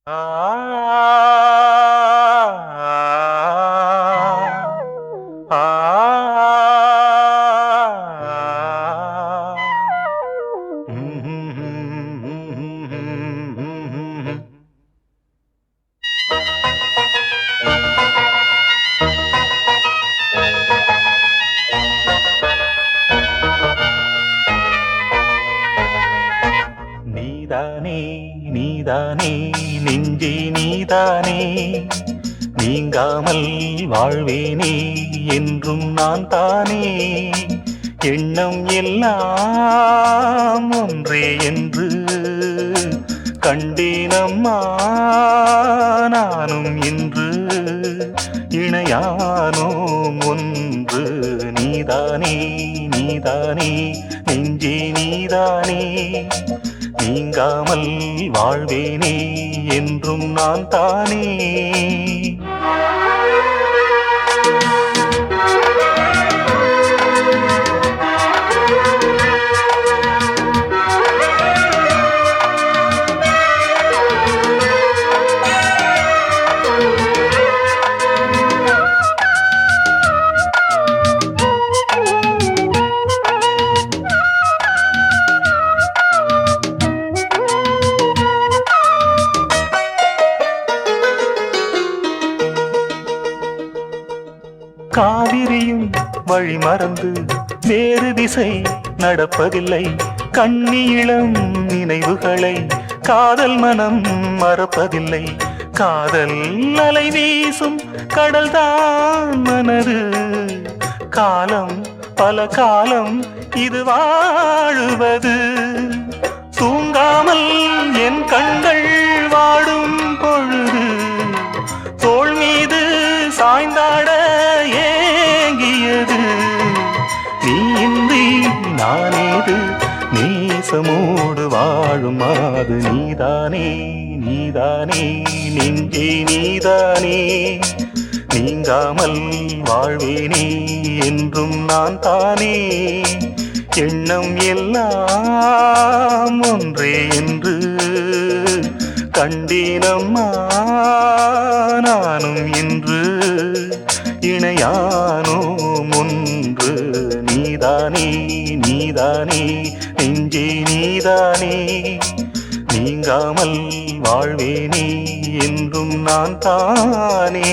ஆ ஆ நீதானே நீதானே நெஞ்சே நீதானே நீங்காமல் வாழ்வேனே என்றும் நான் தானே எண்ணம் எல்லாம் ஒன்றே என்று கண்டேனம்மா நானும் இன்று இணையானோம் ஒன்று நீதானே நீதானே நெஞ்சே நீதானே நீங்காமல் வாழ்வேனே என்றும் நான் தானே காவிரியும் வழி மறந்து வேறு திசை நடப்பதில்லை கண்ணியிளம் நினைவுகளை காதல் மனம் மறப்பதில்லை காதல் அலை வீசும் கடல்தான் மனது காலம் பல காலம் இது வாழுவது தூங்காமல் என் கண்கள் வாடும் பொழுது தோள் மீது சாய்ந்தாட ஏங்கியது நீ இன்றி நானேது நேசமோடு வாழும் மாது நீதானே நீதானே நெஞ்சே நீதானே நீங்காமல் வாழ்வேனே என்றும் நான் தானே எண்ணம் எல்லாம் ஒன்றே என்று கண்டேனம்மா நானும் இன்று இணையானோம் ஒன்று நீதானே நீதானே நெஞ்சே நீதானே நீங்காமல் வாழ்வேனே என்றும் நான் தானே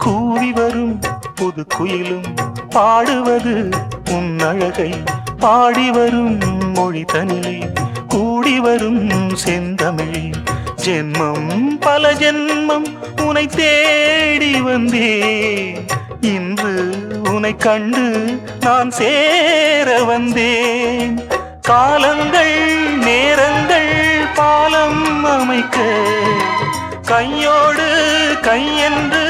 கூவி வரும் புது குயிலும் பாடுவது உன் அழகை பாடி வரும் மொழி தனிலே கூடி வரும் செந்தமிழே ஜென்மம் பல ஜென்மம் உனை தேடி வந்தே இன்று உனை கண்டு நான் சேர வந்தேன் காலங்கள் நேரங்கள் பாலம் அமைக்க கையோடு கையென்று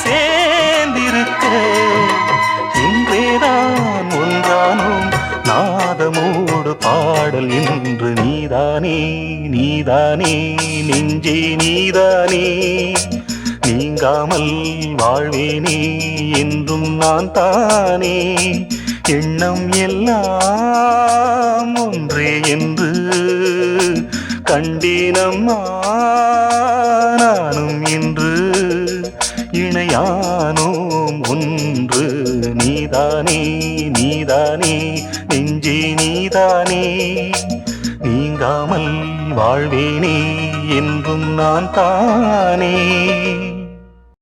சேர்ந்திருக்க இன்றேதான் ஒன்றானோம் நாதமோடு பாடல் என்று நீதானே நீதானே நெஞ்சே நீதானே நீங்காமல் வாழ்வேனே என்றும் நான் தானே எண்ணம் எல்லாம் ஒன்றே என்று கண்டேனம்மா நானும் இன்று இணையானோம் ஒன்று நீதானே நீதானே நெஞ்சே நீதானே நீங்காமல் வாழ்வேனே என்றும் நான் தானே